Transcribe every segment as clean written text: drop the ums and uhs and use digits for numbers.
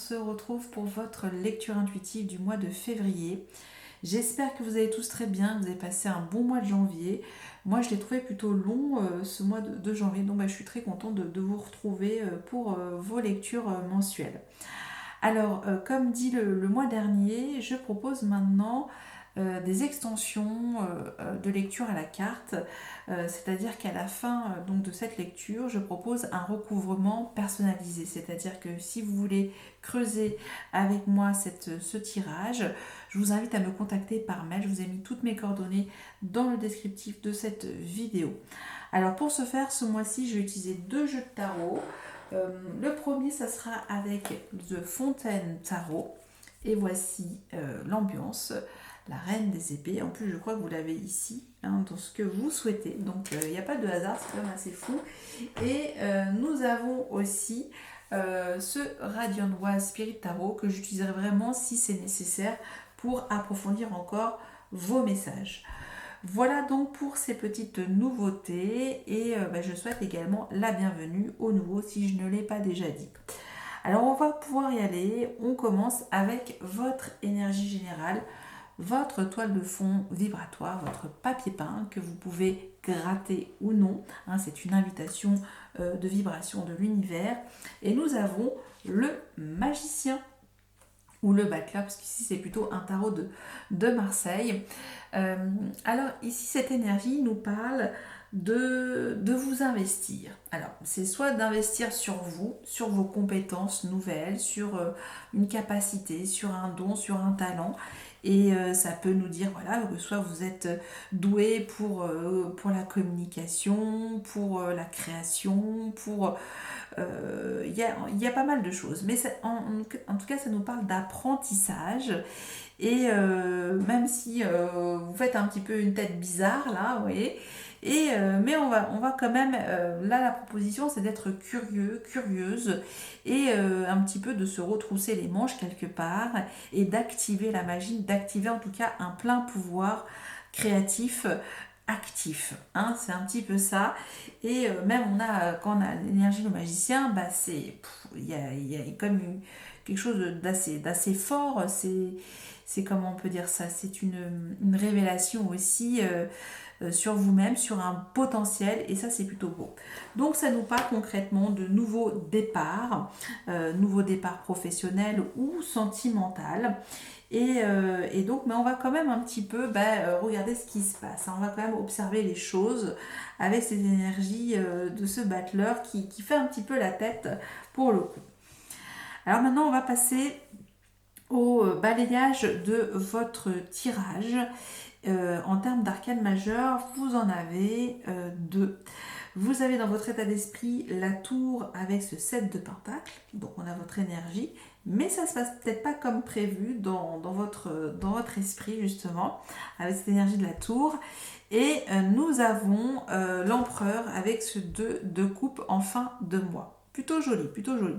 se retrouve pour votre lecture intuitive du mois de février. J'espère que vous allez tous très bien, que vous avez passé un bon mois de janvier. Moi, je l'ai trouvé plutôt long ce mois de janvier, donc je suis très contente de vous retrouver pour vos lectures mensuelles. Alors, comme dit le mois dernier, je propose maintenant des extensions de lecture à la carte, c'est-à-dire qu'à la fin donc de cette lecture, je propose un recouvrement personnalisé, c'est-à-dire que si vous voulez creuser avec moi ce tirage, je vous invite à me contacter par mail, je vous ai mis toutes mes coordonnées dans le descriptif de cette vidéo. Alors pour ce faire, ce mois-ci, je vais utiliser deux jeux de tarot. Le premier, ça sera avec The Fontaine Tarot. Et voici l'ambiance, la reine des épées. En plus, je crois que vous l'avez ici, dans ce que vous souhaitez. Donc, il n'y a pas de hasard, c'est quand même assez fou. Et nous avons aussi ce Radiant Oise Spirit Tarot que j'utiliserai vraiment si c'est nécessaire pour approfondir encore vos messages. Voilà donc pour ces petites nouveautés et je souhaite également la bienvenue aux nouveaux si je ne l'ai pas déjà dit. Alors on va pouvoir y aller, on commence avec votre énergie générale, votre toile de fond vibratoire, votre papier peint que vous pouvez gratter ou non, c'est une invitation de vibration de l'univers et nous avons le magicien ou le battleur, parce qu'ici c'est plutôt un tarot de Marseille. Alors ici cette énergie nous parle de vous investir. Alors c'est soit d'investir sur vous, sur vos compétences nouvelles, sur une capacité, sur un don, sur un talent. Et ça peut nous dire voilà, que soit vous êtes doué pour la communication, pour la création, pour il y a pas mal de choses, mais en tout cas ça nous parle d'apprentissage et même si vous faites un petit peu une tête bizarre là, vous voyez, et mais on va quand même là la proposition c'est d'être curieux, curieuse et un petit peu de se retrousser les manches quelque part et d'activer la magie, d'activer en tout cas un plein pouvoir créatif actif, c'est un petit peu ça. Et même quand on a l'énergie du magicien, il y a comme quelque chose d'assez fort, c'est comment on peut dire ça, c'est une révélation aussi sur vous-même, sur un potentiel, et ça c'est plutôt beau. Donc ça nous parle concrètement de nouveaux départs professionnels ou sentimental. Et donc, mais on va quand même un petit peu regarder ce qui se passe. On va quand même observer les choses avec cette énergie de ce battleur qui fait un petit peu la tête pour le coup. Alors maintenant, on va passer au balayage de votre tirage. En termes d'arcane majeur, vous en avez deux. Vous avez dans votre état d'esprit la tour avec ce 7 de pentacle, donc on a votre énergie, mais ça se passe peut-être pas comme prévu dans votre esprit justement, avec cette énergie de la tour. Et nous avons l'empereur avec ce 2 de coupe en fin de mois. Plutôt joli, plutôt joli.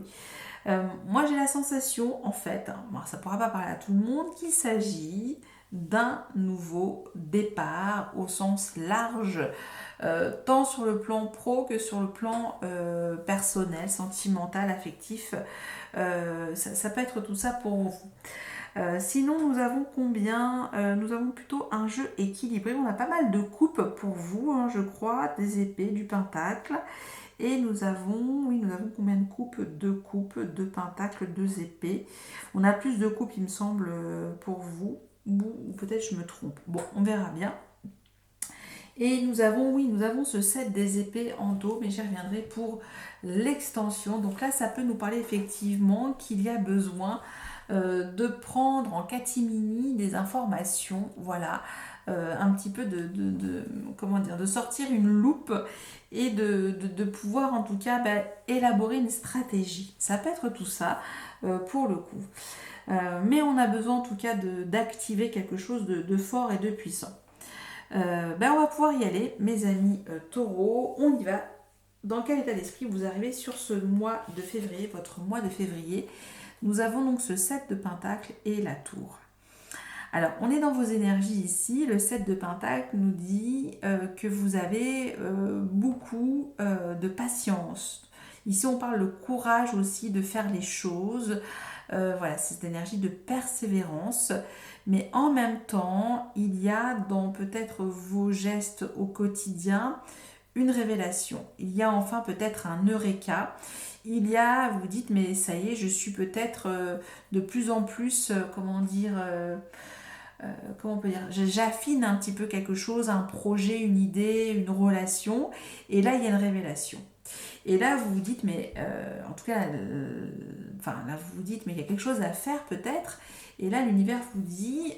Moi j'ai la sensation en fait, ça ne pourra pas parler à tout le monde, qu'il s'agit d'un nouveau départ au sens large, tant sur le plan pro que sur le plan personnel, sentimental, affectif. Ça peut être tout ça pour vous. Sinon, nous avons combien Nous avons plutôt un jeu équilibré. On a pas mal de coupes pour vous, je crois, des épées, du pentacle. Et nous avons combien de coupes? Deux coupes, deux pentacles, deux épées. On a plus de coupes, il me semble, pour vous. Ou peut-être je me trompe. Bon, on verra bien. Et nous avons ce set des épées en dos, mais j'y reviendrai pour l'extension. Donc là, ça peut nous parler effectivement qu'il y a besoin de prendre en catimini des informations, voilà, un petit peu de sortir une loupe et de pouvoir en tout cas élaborer une stratégie. Ça peut être tout ça pour le coup. Mais on a besoin en tout cas d'activer quelque chose de fort et de puissant. On va pouvoir y aller, mes amis taureaux, on y va. Dans quel état d'esprit vous arrivez sur ce mois de février, votre mois de février? Nous avons donc ce 7 de pentacle et la tour. Alors, on est dans vos énergies ici. Le 7 de pentacle nous dit que vous avez beaucoup de patience. Ici, on parle de courage aussi de faire les choses. Voilà, c'est cette énergie de persévérance. Mais en même temps, il y a dans peut-être vos gestes au quotidien une révélation. Il y a enfin peut-être un eureka. Il y a, vous dites, mais ça y est, je suis peut-être de plus en plus, comment on peut dire, j'affine un petit peu quelque chose, un projet, une idée, une relation, et là il y a une révélation. Et là vous vous dites, mais en tout cas, enfin là vous vous dites, mais il y a quelque chose à faire peut-être, et là l'univers vous dit,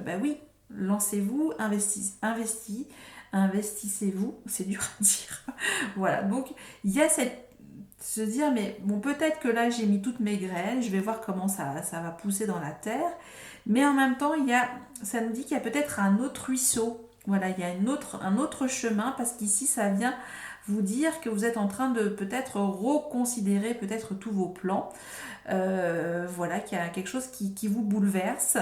bah oui, lancez-vous, investissez-vous, c'est dur à dire. Voilà, donc il y a se dire, mais bon, peut-être que là j'ai mis toutes mes graines, je vais voir comment ça va pousser dans la terre, mais en même temps, ça nous dit qu'il y a peut-être un autre ruisseau, voilà, il y a un autre chemin, parce qu'ici ça vient vous dire que vous êtes en train de peut-être reconsidérer peut-être tous vos plans, voilà, qu'il y a quelque chose qui vous bouleverse,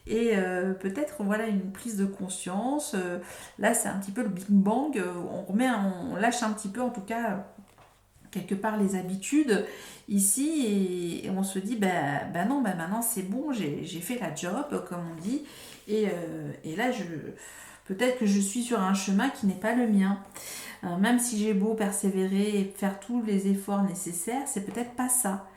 et peut-être voilà une prise de conscience. Là c'est un petit peu le Big Bang, on lâche un petit peu en tout cas quelque part les habitudes ici, et on se dit bah non, bah maintenant c'est bon, j'ai fait la job comme on dit, et là peut-être que je suis sur un chemin qui n'est pas le mien. Même si j'ai beau persévérer et faire tous les efforts nécessaires, c'est peut-être pas ça.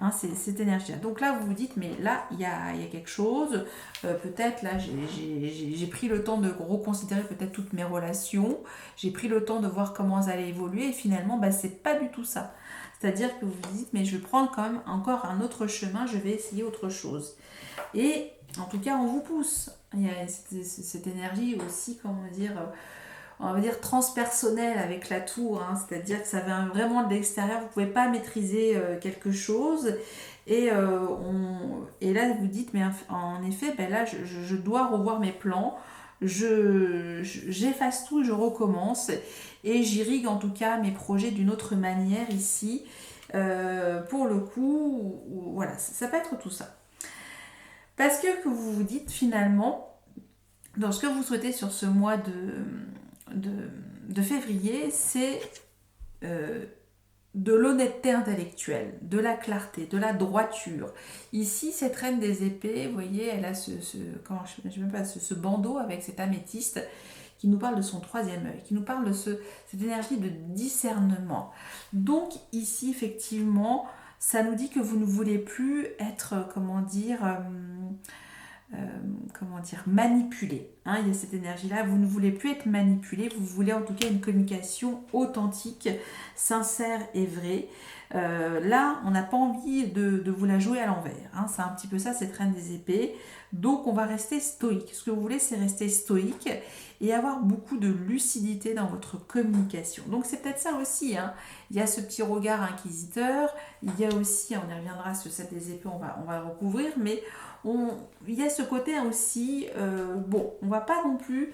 Hein, c'est cette énergie-là. Donc là, vous vous dites, mais là, il y a quelque chose. Peut-être là, j'ai pris le temps de reconsidérer peut-être toutes mes relations. J'ai pris le temps de voir comment elles allaient évoluer. Et finalement, bah, c'est pas du tout ça. C'est-à-dire que vous vous dites, mais je vais prendre quand même encore un autre chemin. Je vais essayer autre chose. Et en tout cas, on vous pousse. Il y a cette énergie aussi, comment dire, on va dire transpersonnelle avec la tour, hein, c'est-à-dire que ça vient vraiment de l'extérieur, vous ne pouvez pas maîtriser quelque chose, et là vous dites, mais en effet, ben là je dois revoir mes plans, j'efface tout, je recommence, et j'irrigue en tout cas mes projets d'une autre manière ici, pour le coup, voilà, ça peut être tout ça. Parce que vous vous dites finalement, dans ce que vous souhaitez sur ce mois de février, c'est de l'honnêteté intellectuelle, de la clarté, de la droiture. Ici, cette reine des épées, vous voyez, elle a ce bandeau avec cet améthyste qui nous parle de son troisième œil, qui nous parle de cette énergie de discernement. Donc ici, effectivement, ça nous dit que vous ne voulez plus être, manipulé. Hein, il y a cette énergie-là, vous ne voulez plus être manipulé, vous voulez en tout cas une communication authentique, sincère et vraie. Là, on n'a pas envie de vous la jouer à l'envers. Hein, c'est un petit peu ça, cette reine des épées. Donc, on va rester stoïque. Ce que vous voulez, c'est rester stoïque et avoir beaucoup de lucidité dans votre communication. Donc, c'est peut-être ça aussi. Hein. Il y a ce petit regard inquisiteur. Il y a aussi, on y reviendra sur cette des épées, on va le recouvrir, mais il y a ce côté aussi, on va pas non plus,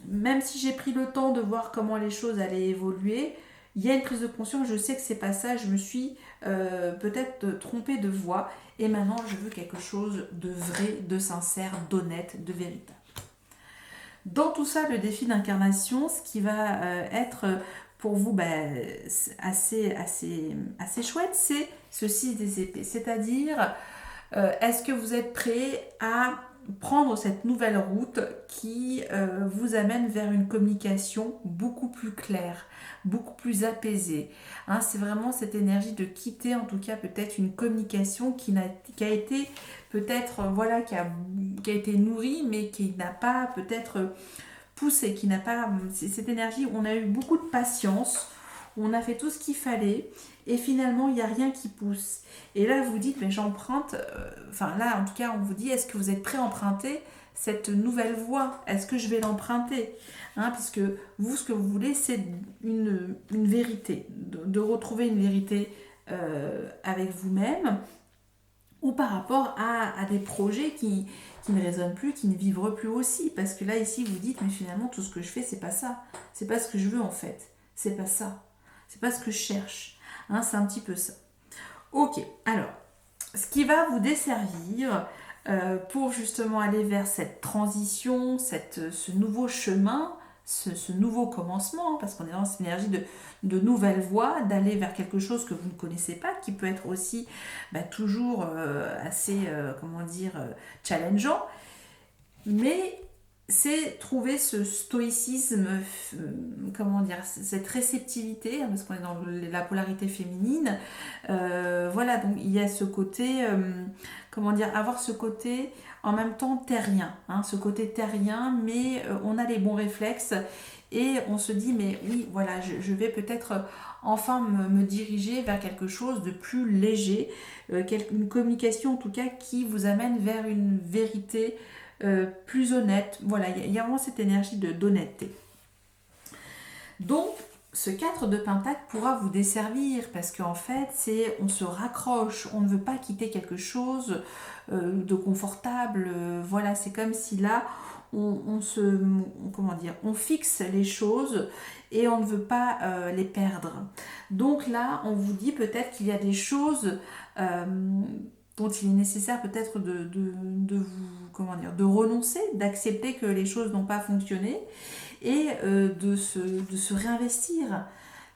même si j'ai pris le temps de voir comment les choses allaient évoluer, il y a une prise de conscience, je sais que c'est pas ça, je me suis peut-être trompée de voie, et maintenant je veux quelque chose de vrai, de sincère, d'honnête, de véritable. Dans tout ça, le défi d'incarnation, ce qui va être pour vous assez chouette, c'est ce 6 des épées, c'est-à-dire est-ce que vous êtes prêt à prendre cette nouvelle route qui vous amène vers une communication beaucoup plus claire, beaucoup plus apaisée, hein, c'est vraiment cette énergie de quitter en tout cas peut-être une communication qui a été peut-être qui a été nourrie mais qui n'a pas peut-être poussé, qui n'a pas cette énergie où on a eu beaucoup de patience, on a fait tout ce qu'il fallait et finalement il n'y a rien qui pousse. Et là vous dites, mais j'emprunte, là en tout cas on vous dit, est-ce que vous êtes prêt à emprunter cette nouvelle voie? Est-ce que je vais l'emprunter, hein, puisque vous, ce que vous voulez, c'est une vérité, de retrouver une vérité avec vous-même, ou par rapport à des projets qui ne résonnent plus, qui ne vibrent plus aussi. Parce que là, ici, vous dites, mais finalement, tout ce que je fais, c'est pas ça. C'est pas ce que je veux, en fait. C'est pas ça. C'est pas ce que je cherche. Hein, c'est un petit peu ça. Ok, alors, ce qui va vous desservir pour justement aller vers cette transition, ce nouveau chemin, ce nouveau commencement, parce qu'on est dans cette énergie de nouvelle voie, d'aller vers quelque chose que vous ne connaissez pas, qui peut être aussi toujours assez, challengeant, mais c'est trouver ce stoïcisme, cette réceptivité, parce qu'on est dans la polarité féminine. Voilà, donc il y a ce côté, avoir ce côté en même temps terrien, hein, ce côté terrien, mais on a les bons réflexes et on se dit, mais oui, voilà, je vais peut-être enfin me diriger vers quelque chose de plus léger, une communication en tout cas qui vous amène vers une vérité plus honnête. Voilà, il y a vraiment cette énergie d'honnêteté. Donc, ce 4 de Pentacle pourra vous desservir parce qu'en fait, on se raccroche, on ne veut pas quitter quelque chose de confortable. Voilà, c'est comme si là, on fixe les choses et on ne veut pas les perdre. Donc là, on vous dit peut-être qu'il y a des choses dont il est nécessaire peut-être de renoncer, d'accepter que les choses n'ont pas fonctionné et de se réinvestir.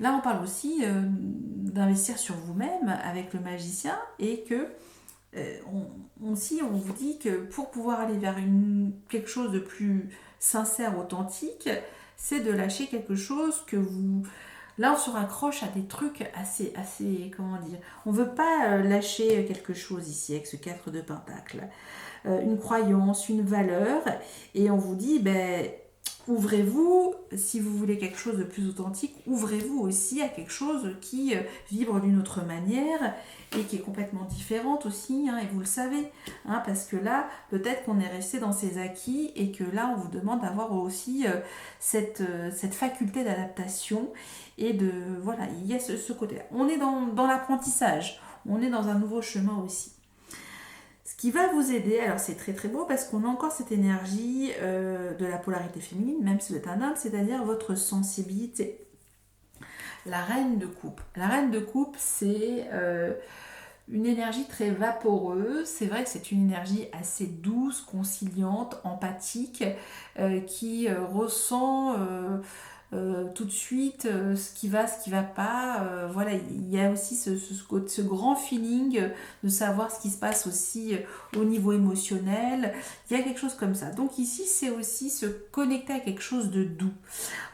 Là, on parle aussi d'investir sur vous-même avec le magicien et que on vous dit que pour pouvoir aller vers quelque chose de plus sincère, authentique, c'est de lâcher quelque chose que vous... Là, on se raccroche à des trucs assez on ne veut pas lâcher quelque chose ici avec ce 4 de Pentacle. Une croyance, une valeur, et on vous dit, ouvrez-vous, si vous voulez quelque chose de plus authentique, ouvrez-vous aussi à quelque chose qui vibre d'une autre manière et qui est complètement différente aussi, hein, et vous le savez, hein, parce que là, peut-être qu'on est resté dans ses acquis et que là, on vous demande d'avoir aussi cette faculté d'adaptation et voilà, il y a ce côté-là. On est dans l'apprentissage, on est dans un nouveau chemin aussi. Ce qui va vous aider, alors c'est très très beau parce qu'on a encore cette énergie de la polarité féminine, même si vous êtes un homme, c'est-à-dire votre sensibilité. La reine de coupe. La reine de coupe, c'est une énergie très vaporeuse. C'est vrai que c'est une énergie assez douce, conciliante, empathique, qui ressent tout de suite ce qui va pas. Voilà, il y a aussi ce grand feeling de savoir ce qui se passe aussi au niveau émotionnel. Il y a quelque chose comme ça. Donc ici, c'est aussi se connecter à quelque chose de doux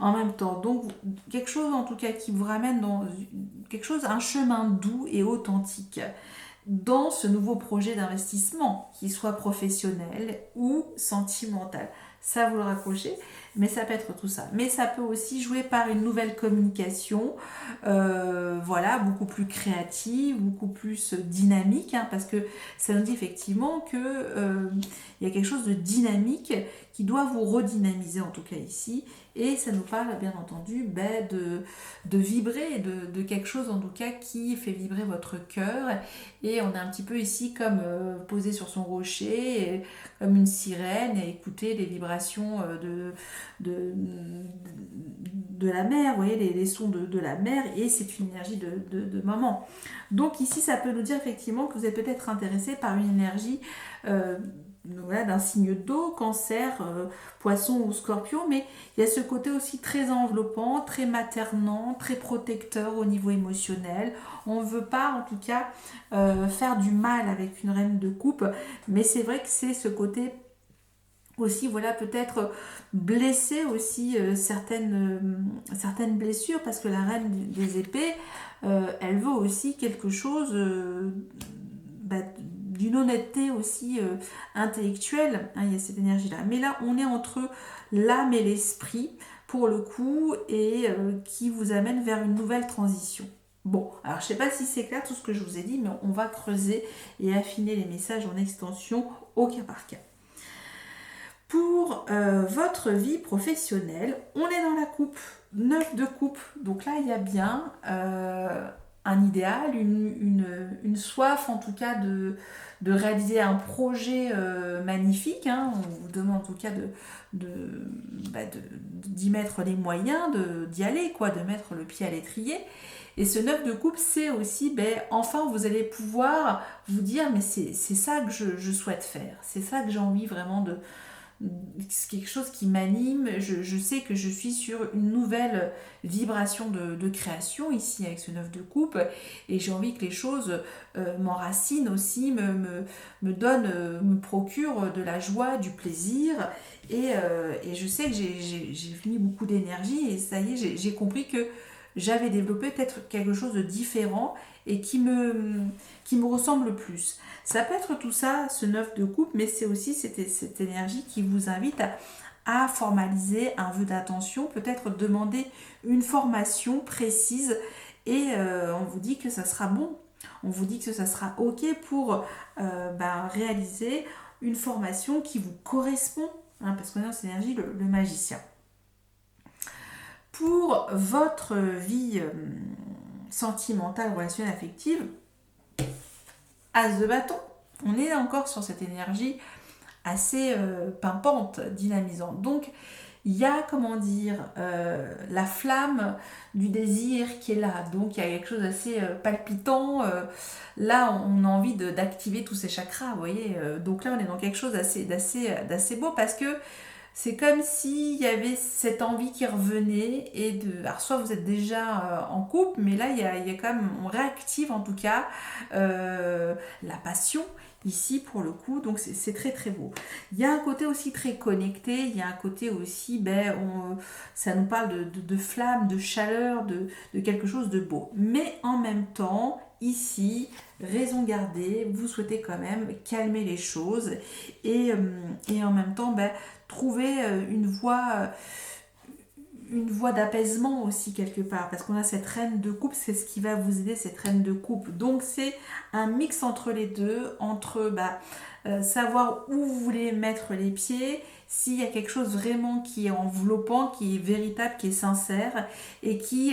en même temps. Donc quelque chose en tout cas qui vous ramène dans un chemin doux et authentique dans ce nouveau projet d'investissement, qu'il soit professionnel ou sentimental. Ça, vous le raccrochez, mais ça peut être tout ça. Mais ça peut aussi jouer par une nouvelle communication, voilà, beaucoup plus créative, beaucoup plus dynamique, hein, parce que ça nous dit effectivement que il y a quelque chose de dynamique qui doit vous redynamiser, en tout cas ici, et ça nous parle bien entendu de vibrer, de quelque chose en tout cas qui fait vibrer votre cœur, et on est un petit peu ici comme posé sur son rocher, et, comme une sirène, et écouter les vibrations de la mer, vous voyez, les sons de la mer, et c'est une énergie de moment. Donc ici, ça peut nous dire effectivement que vous êtes peut-être intéressé par une énergie voilà, d'un signe d'eau, cancer, poisson ou scorpion, mais il y a ce côté aussi très enveloppant, très maternant, très protecteur au niveau émotionnel. On ne veut pas en tout cas faire du mal avec une reine de coupe, mais c'est vrai que c'est ce côté aussi, voilà, peut-être blesser aussi certaines blessures, parce que la reine des épées, elle veut aussi quelque chose d'une honnêteté aussi intellectuelle, hein, il y a cette énergie là, mais là on est entre l'âme et l'esprit pour le coup, et qui vous amène vers une nouvelle transition. Bon, alors je sais pas si c'est clair tout ce que je vous ai dit, mais on va creuser et affiner les messages en extension au cas par cas. Pour votre vie professionnelle, on est dans la coupe, 9 de coupe, donc là il y a bien un idéal, une soif en tout cas de réaliser un projet magnifique, hein. On vous demande en tout cas d'y mettre les moyens, d'y aller, quoi, de mettre le pied à l'étrier. Et ce 9 de coupe, c'est aussi, enfin vous allez pouvoir vous dire, mais c'est ça que je souhaite faire, c'est ça que j'ai envie vraiment c'est quelque chose qui m'anime. Je sais que je suis sur une nouvelle vibration de création ici avec ce 9 de coupe et j'ai envie que les choses m'enracinent aussi, me donnent, me procurent de la joie, du plaisir et je sais que j'ai mis beaucoup d'énergie et ça y est, j'ai compris que j'avais développé peut-être quelque chose de différent et qui me ressemble plus. Ça peut être tout ça, ce 9 de coupe, mais c'est aussi cette énergie qui vous invite à formaliser un vœu d'attention, peut-être demander une formation précise et on vous dit que ça sera bon. On vous dit que ça sera OK pour réaliser une formation qui vous correspond, hein, parce qu'on est dans cette énergie, le magicien. Pour votre vie sentimentale, relationnelle, affective, As de bâton, on est encore sur cette énergie assez pimpante, dynamisante. Donc, il y a, comment dire, la flamme du désir qui est là. Donc, il y a quelque chose d'assez palpitant. Là, on a envie d'activer tous ces chakras, vous voyez. Donc là, on est dans quelque chose d'assez beau parce que c'est comme s'il y avait cette envie qui revenait et de... Alors soit vous êtes déjà en couple, mais là il y a quand même, on réactive en tout cas la passion ici pour le coup, donc c'est très très beau. Il y a un côté aussi très connecté, il y a un côté aussi, ça nous parle de flamme, de chaleur, de quelque chose de beau. Mais en même temps, ici, raison gardée, vous souhaitez quand même calmer les choses et en même temps, trouver une voie d'apaisement aussi quelque part, parce qu'on a cette reine de coupe, c'est ce qui va vous aider, cette reine de coupe. Donc c'est un mix entre les deux, entre savoir où vous voulez mettre les pieds, s'il y a quelque chose vraiment qui est enveloppant, qui est véritable, qui est sincère et qui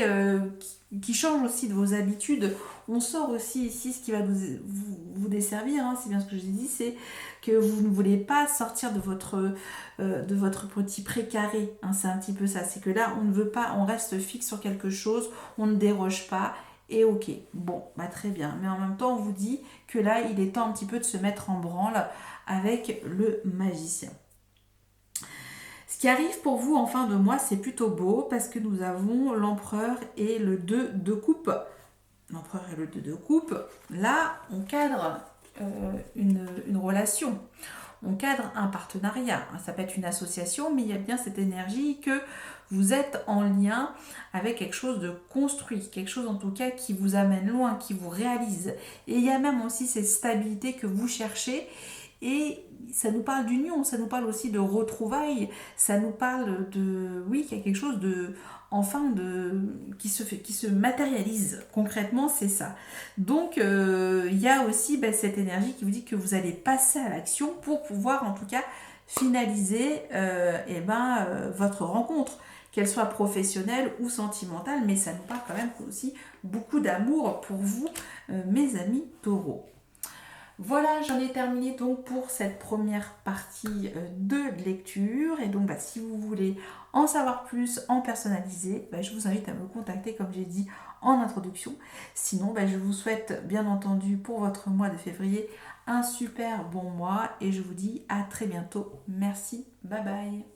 change aussi de vos habitudes. On sort aussi ici ce qui va vous desservir, hein, c'est bien ce que je dis, c'est que vous ne voulez pas sortir de votre petit précaré, hein, c'est un petit peu ça, c'est que là on ne veut pas, on reste fixe sur quelque chose, on ne déroge pas et ok, bon, très bien, mais en même temps on vous dit que là il est temps un petit peu de se mettre en branle avec le magicien. Ce qui arrive pour vous en fin de mois, c'est plutôt beau parce que nous avons l'empereur et le 2 de coupe. L'empereur et le 2 de coupe, là on cadre une relation. On cadre un partenariat, ça peut être une association, mais il y a bien cette énergie que vous êtes en lien avec quelque chose de construit, quelque chose en tout cas qui vous amène loin, qui vous réalise. Et il y a même aussi cette stabilité que vous cherchez et ça nous parle d'union, ça nous parle aussi de retrouvailles, ça nous parle de, oui, qu'il y a quelque chose de, enfin, qui se matérialise. Concrètement, c'est ça. Donc, il y a aussi cette énergie qui vous dit que vous allez passer à l'action pour pouvoir, en tout cas, finaliser votre rencontre, qu'elle soit professionnelle ou sentimentale, mais ça nous parle quand même aussi beaucoup d'amour pour vous, mes amis taureaux. Voilà, j'en ai terminé donc pour cette première partie de lecture. Et donc, si vous voulez en savoir plus, en personnalisé, je vous invite à me contacter comme j'ai dit en introduction. Sinon, je vous souhaite bien entendu pour votre mois de février un super bon mois et je vous dis à très bientôt. Merci, bye bye.